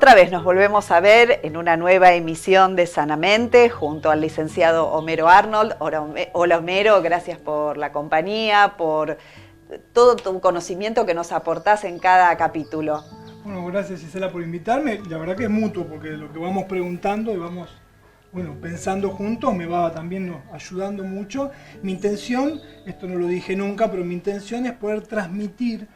Otra vez nos volvemos a ver en una nueva emisión de Sanamente junto al licenciado Homero Arnold. Hola Homero, gracias por la compañía, por todo tu conocimiento que nos aportás en cada capítulo. Bueno, gracias Gisela por invitarme. La verdad que es mutuo porque lo que vamos preguntando y vamos pensando juntos me va también ayudando mucho. Mi intención, esto no lo dije nunca, pero mi intención es poder transmitir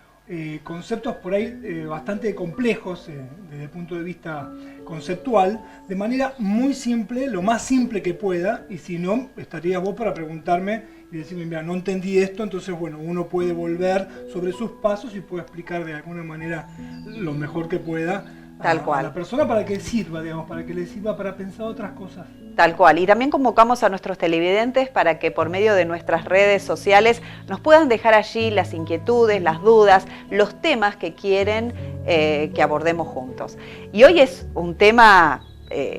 conceptos por ahí bastante complejos desde el punto de vista conceptual, de manera muy simple, lo más simple que pueda, y si no, estarías vos para preguntarme y decirme, mira, no entendí esto, entonces bueno, uno puede volver sobre sus pasos y puede explicar de alguna manera lo mejor que pueda Tal cual. a la persona para que sirva, digamos, para que le sirva para pensar otras cosas. Tal cual. Y también convocamos a nuestros televidentes para que por medio de nuestras redes sociales nos puedan dejar allí las inquietudes, las dudas, los temas que quieren que abordemos juntos. Y hoy es un tema,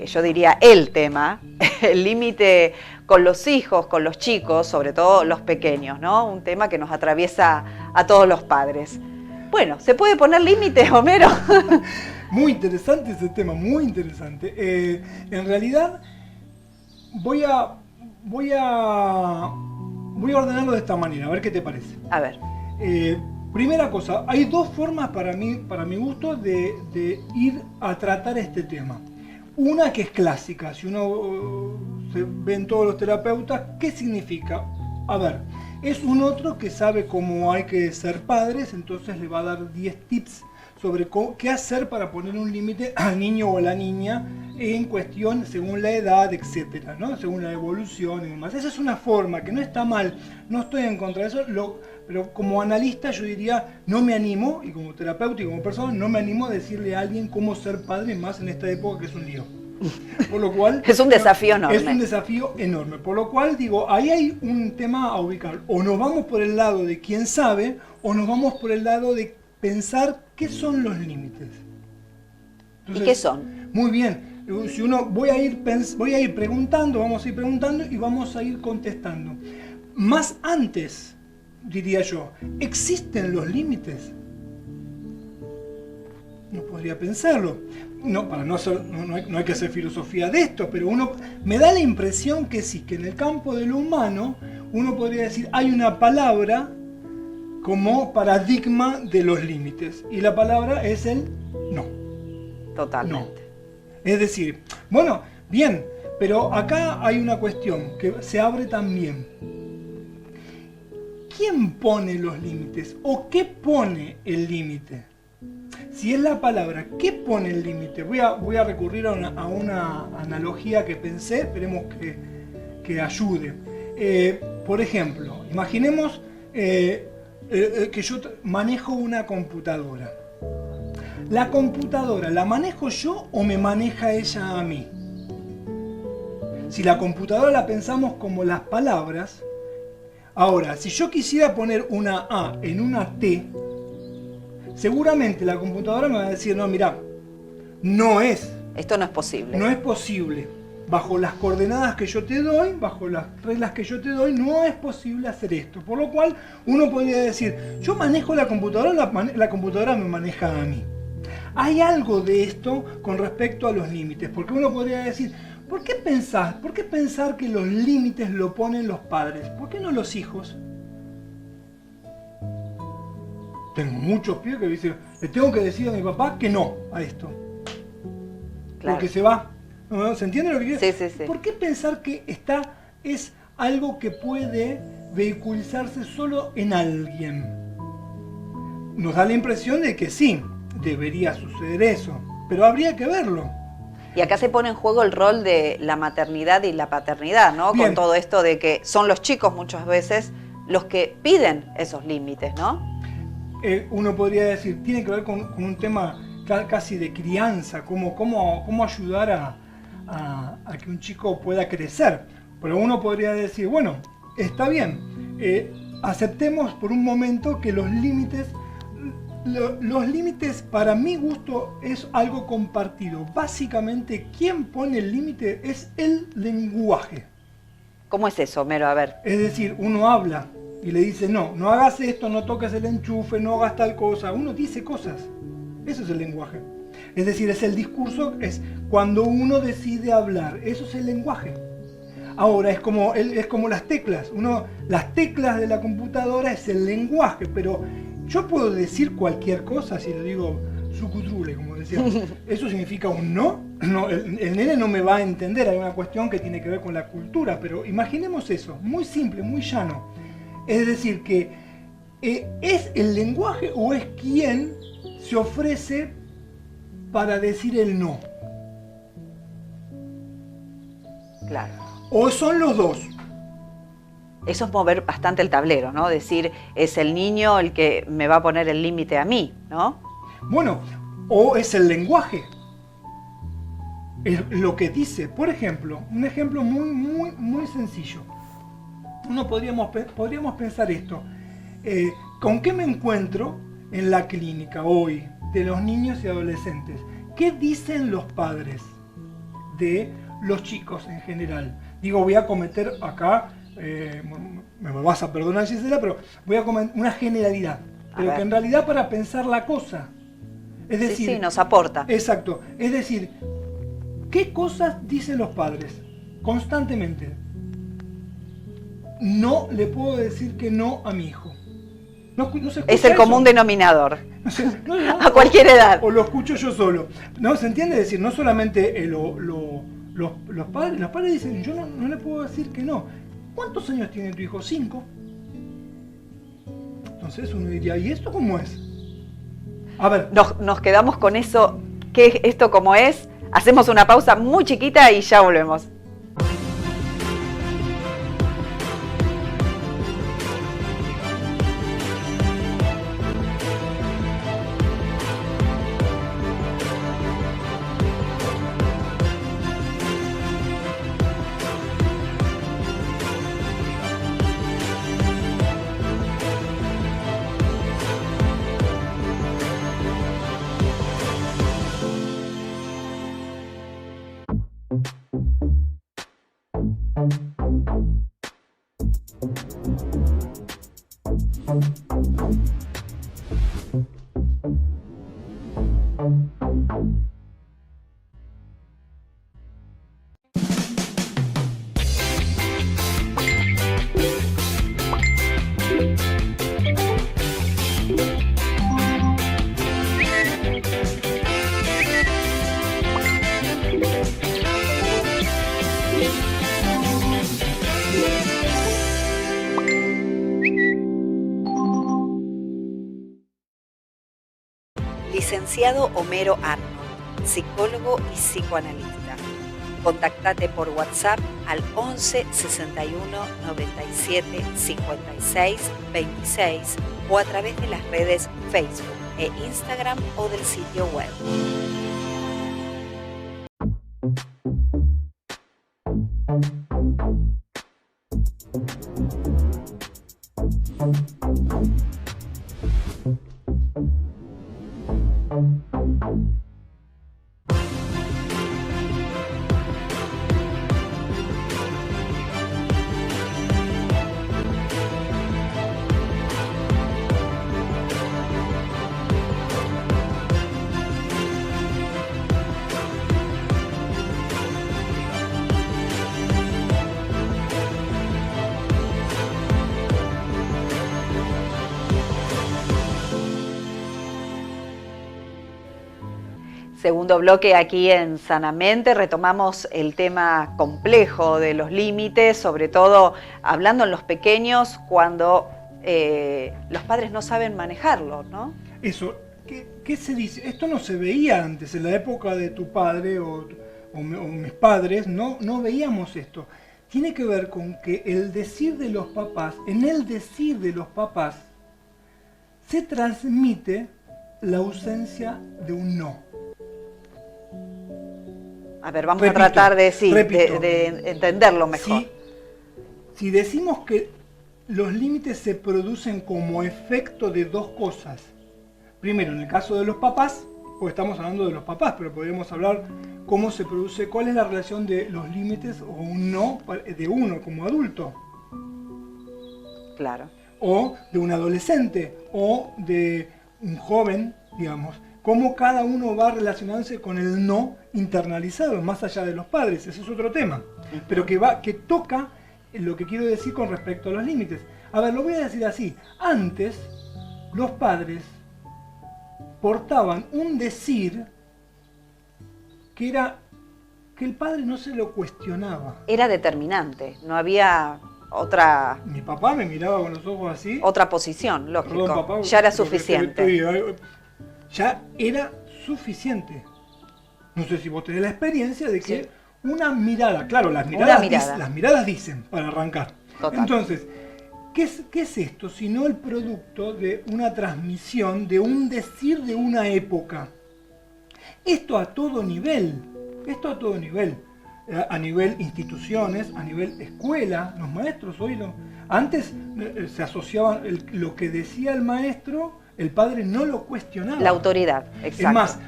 yo diría el tema, el límite con los hijos, con los chicos, sobre todo los pequeños, ¿no? Un tema que nos atraviesa a todos los padres. Bueno, ¿se puede poner límites, Homero? Muy interesante ese tema, muy interesante. En realidad voy a ordenarlo de esta manera, a ver qué te parece. A ver. Primera cosa, hay dos formas para mi gusto de ir a tratar este tema. Una que es clásica, si uno se ven todos los terapeutas, ¿qué significa? A ver, es un otro que sabe cómo hay que ser padres, entonces le va a dar 10 tips sobre qué hacer para poner un límite al niño o a la niña en cuestión según la edad, etcétera, ¿no? Según la evolución y demás. Esa es una forma que no está mal, no estoy en contra de eso, pero como analista yo diría, no me animo, y como terapeuta y como persona, no me animo a decirle a alguien cómo ser padre, más en esta época que es un lío. Por lo cual, es un desafío enorme. Es un desafío enorme. Por lo cual digo, ahí hay un tema a ubicar. O nos vamos por el lado de quién sabe, o nos vamos por el lado de pensar qué son los límites. Entonces, ¿y qué son? Muy bien. Si uno voy a ir preguntando, vamos a ir preguntando y vamos a ir contestando. Más antes, diría yo, ¿existen los límites? No podría pensarlo. No, no hay que hacer filosofía de esto, pero me da la impresión que sí, que en el campo de lo humano uno podría decir hay una palabra como paradigma de los límites y la palabra es el no. Totalmente. No. Es decir, bueno, bien, pero acá hay una cuestión que se abre también. ¿Quién pone los límites o qué pone el límite? Si es la palabra, ¿qué pone el límite? Voy a recurrir a una analogía que pensé, esperemos que ayude. Por ejemplo, imaginemos que yo manejo una computadora. ¿La computadora la manejo yo o me maneja ella a mí? Si la computadora la pensamos como las palabras, ahora, si yo quisiera poner una A en una T, seguramente la computadora me va a decir, no, mirá, no es. Esto no es posible. No es posible. Bajo las coordenadas que yo te doy, bajo las reglas que yo te doy, no es posible hacer esto. Por lo cual, uno podría decir, yo manejo la computadora, la computadora me maneja a mí. Hay algo de esto con respecto a los límites, porque uno podría decir, ¿por qué pensar que los límites lo ponen los padres? ¿Por qué no los hijos? Tengo muchos pibes que dicen, le tengo que decir a mi papá que no a esto. Claro. Porque se va. ¿No? ¿Se entiende lo que quiero decir? Sí. ¿Por qué pensar que es algo que puede vehiculizarse solo en alguien? Nos da la impresión de que sí, debería suceder eso, pero habría que verlo. Y acá se pone en juego el rol de la maternidad y la paternidad, ¿no? Bien. Con todo esto de que son los chicos muchas veces los que piden esos límites, ¿no? Uno podría decir, tiene que ver con un tema casi de crianza, cómo ayudar a que un chico pueda crecer. Pero uno podría decir, bueno, está bien, aceptemos por un momento que los límites para mi gusto es algo compartido. Básicamente, quien pone el límite es el lenguaje. ¿Cómo es eso, Homero? A ver. Es decir, uno habla y le dice, no hagas esto, no toques el enchufe, no hagas tal cosa. Uno dice cosas. Eso es el lenguaje. Es decir, es el discurso, es cuando uno decide hablar. Eso es el lenguaje. Ahora, es como las teclas. Las teclas de la computadora es el lenguaje, pero yo puedo decir cualquier cosa si le digo sucutrule, como decía. ¿Eso significa un no? No, el nene no me va a entender. Hay una cuestión que tiene que ver con la cultura, pero imaginemos eso, muy simple, muy llano. Es decir, que ¿es el lenguaje o es quien se ofrece para decir el no? Claro. ¿O son los dos? Eso es mover bastante el tablero, ¿no? Decir, es el niño el que me va a poner el límite a mí, ¿no? Bueno, o es el lenguaje. Lo que dice. Por ejemplo, un ejemplo muy sencillo. Podríamos pensar esto. ¿Con qué me encuentro en la clínica hoy de los niños y adolescentes? ¿Qué dicen los padres de los chicos en general? Digo, voy a cometer acá, me vas a perdonar, Gisela, pero voy a cometer una generalidad, pero que en realidad para pensar la cosa. Es decir, sí, nos aporta. Exacto. Es decir, ¿qué cosas dicen los padres constantemente? No le puedo decir que no a mi hijo. No se es el eso. común denominador. No, a cualquier edad. O lo escucho yo solo. ¿No? ¿Se entiende? Es decir, no solamente los padres dicen, yo no le puedo decir que no. ¿Cuántos años tiene tu hijo? 5. Entonces uno diría, ¿y esto cómo es? A ver. Nos quedamos con eso. ¿Qué es esto cómo es? Hacemos una pausa muy chiquita y ya volvemos. Licenciado Homero Arnold, psicólogo y psicoanalista. Contactate por WhatsApp al 11 61 97 56 26 o a través de las redes Facebook e Instagram o del sitio web. Segundo bloque aquí en Sanamente, retomamos el tema complejo de los límites, sobre todo hablando en los pequeños cuando los padres no saben manejarlo, ¿no? Eso, ¿qué se dice? Esto no se veía antes, en la época de tu padre o mis padres, no veíamos esto. Tiene que ver con que el decir de los papás, en el decir de los papás, se transmite la ausencia de un no. A ver, vamos a tratar de entenderlo mejor. Si decimos que los límites se producen como efecto de dos cosas. Primero, en el caso de los papás, pues estamos hablando de los papás, pero podríamos hablar cómo se produce, cuál es la relación de los límites o un no de uno como adulto. Claro. O de un adolescente, o de un joven, digamos. cómo cada uno va relacionándose con el no internalizado, más allá de los padres. Ese es otro tema, pero que toca lo que quiero decir con respecto a los límites. A ver, lo voy a decir así. Antes, los padres portaban un decir que era que el padre no se lo cuestionaba. Era determinante, no había otra... Mi papá me miraba con los ojos así. Otra posición, lógico. Perdón, papá, ya era pero suficiente. Ya era suficiente. No sé si vos tenés la experiencia de que una mirada, claro, las miradas dicen, para arrancar. Total. Entonces, ¿qué es esto? Sino el producto de una transmisión, de un decir de una época. Esto a todo nivel. A nivel instituciones, a nivel escuela, los maestros hoy antes se asociaban lo que decía el maestro, el padre no lo cuestionaba. La autoridad, exacto.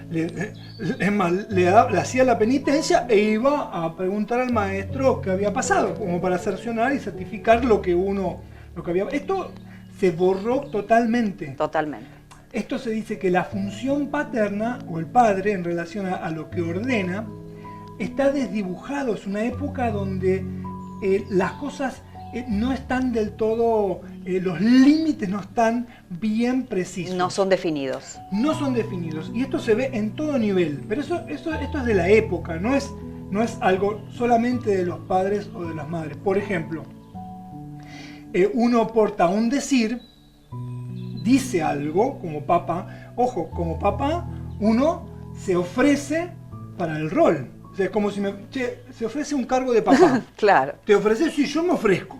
Es más, le hacía la penitencia e iba a preguntar al maestro qué había pasado, como para cercionar y certificar lo que había. Esto se borró totalmente. Totalmente. Esto se dice que la función paterna o el padre en relación a lo que ordena está desdibujado. Es una época donde las cosas no están del todo, los límites no están bien precisos. No son definidos. No son definidos. Y esto se ve en todo nivel. Pero esto es de la época, no es algo solamente de los padres o de las madres. Por ejemplo, uno porta un decir, dice algo como papá. Ojo, como papá uno se ofrece para el rol. O sea, es como si se ofrece un cargo de papá. Claro. Te ofreces y yo me ofrezco.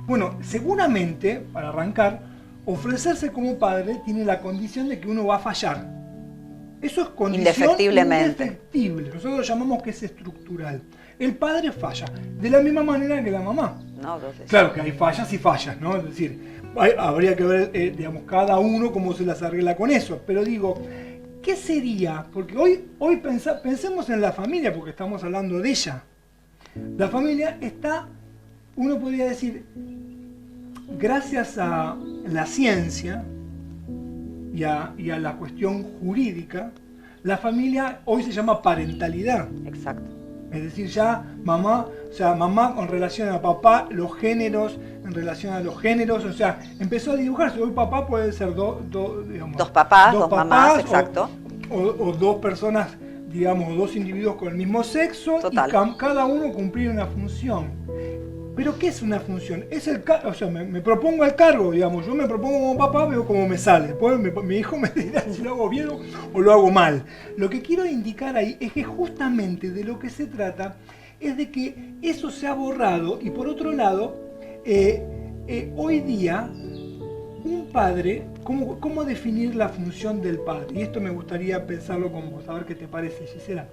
Bueno, seguramente, para arrancar, ofrecerse como padre tiene la condición de que uno va a fallar. Eso es condición indefectible. Nosotros lo llamamos que es estructural. El padre falla, de la misma manera que la mamá. No, entonces, claro que hay fallas y fallas, ¿no? Es decir, habría que ver, digamos, cada uno cómo se las arregla con eso. Pero digo, ¿qué sería? Porque hoy pensemos en la familia, porque estamos hablando de ella. La familia está, uno podría decir, gracias a la ciencia y a la cuestión jurídica, la familia hoy se llama parentalidad. Exacto. Es decir, ya mamá con relación a papá, los géneros, en relación a los géneros, o sea, empezó a dibujarse. Hoy papá puede ser dos papás, dos mamás, exacto. O dos personas, digamos, dos individuos con el mismo sexo. Total. Y cada uno cumplir una función. Pero ¿qué es una función? Es o sea, me propongo el cargo, digamos, yo me propongo como papá, veo cómo me sale. Después mi hijo me dirá si lo hago bien o lo hago mal. Lo que quiero indicar ahí es que justamente de lo que se trata es de que eso se ha borrado y por otro lado, hoy día, un padre, ¿cómo definir la función del padre? Y esto me gustaría pensarlo con vos, a ver qué te parece, Gisela.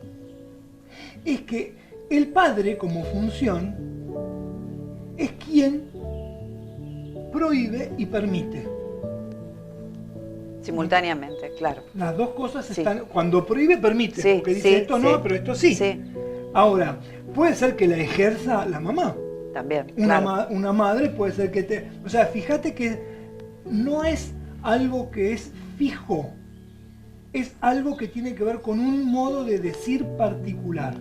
Es que el padre como función es quien prohíbe y permite. Simultáneamente, claro. Las dos cosas están... Cuando prohíbe, permite. Sí, porque dice esto no, pero esto sí. Ahora, puede ser que la ejerza la mamá. También, Una madre puede ser que O sea, fíjate que no es algo que es fijo. Es algo que tiene que ver con un modo de decir particular.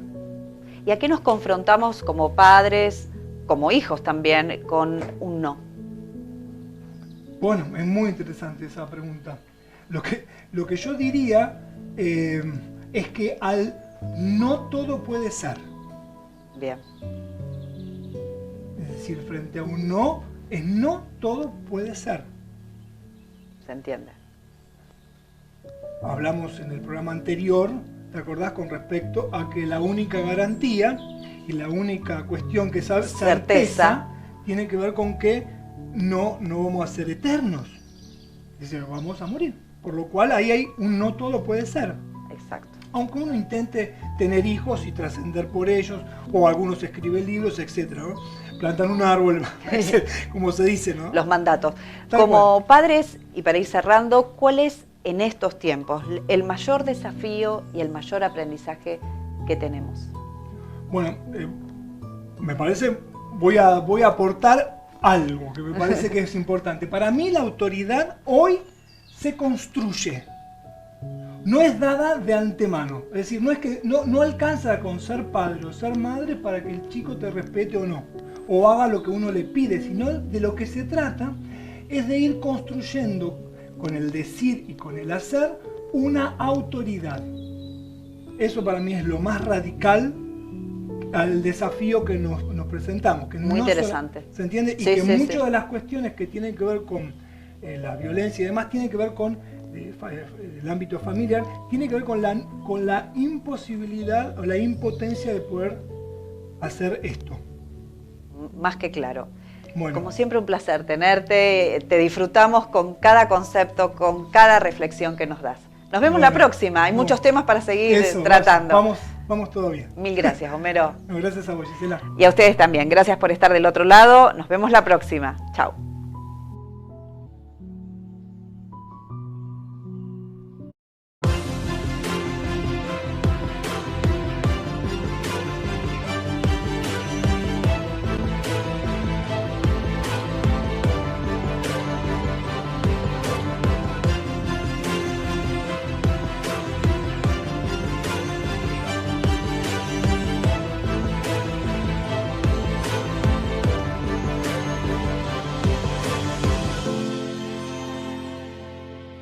¿Y a qué nos confrontamos como padres, como hijos también, con un no? Bueno, es muy interesante esa pregunta. Lo que yo diría es que al no todo puede ser. Bien. Es decir, frente a un no, es no todo puede ser. Se entiende. Hablamos en el programa anterior, ¿te acordás? Con respecto a que la única garantía y la única cuestión que sabe certeza tiene que ver con que no vamos a ser eternos. Dice, vamos a morir. Por lo cual ahí hay un no todo puede ser. Exacto. Aunque uno intente tener hijos y trascender por ellos, o algunos escriben libros, etc. ¿no? Plantan un árbol, como se dice, ¿no? Los mandatos. Tal Como cual. padres, y para ir cerrando, ¿cuál es en estos tiempos el mayor desafío y el mayor aprendizaje que tenemos? Bueno, me parece, voy a aportar algo que me parece que es importante. Para mí la autoridad hoy se construye. no es dada de antemano. Es decir, no es que no alcanza con ser padre o ser madre para que el chico te respete o no, o haga lo que uno le pide, sino de lo que se trata es de ir construyendo con el decir y con el hacer una autoridad. Eso para mí es lo más radical al desafío que nos presentamos. Que muy interesante. ¿Se entiende? Sí, y que sí, muchas de las cuestiones que tienen que ver con la violencia y demás tienen que ver con el ámbito familiar, tiene que ver con la imposibilidad o la impotencia de poder hacer esto. Más que claro. Bueno. Como siempre, un placer tenerte. Te disfrutamos con cada concepto, con cada reflexión que nos das. Nos vemos la próxima. Hay muchos temas para seguir tratando. Vamos todo bien. Mil gracias, Homero. No, gracias a vos, Gisela. Y a ustedes también. Gracias por estar del otro lado. Nos vemos la próxima. Chao.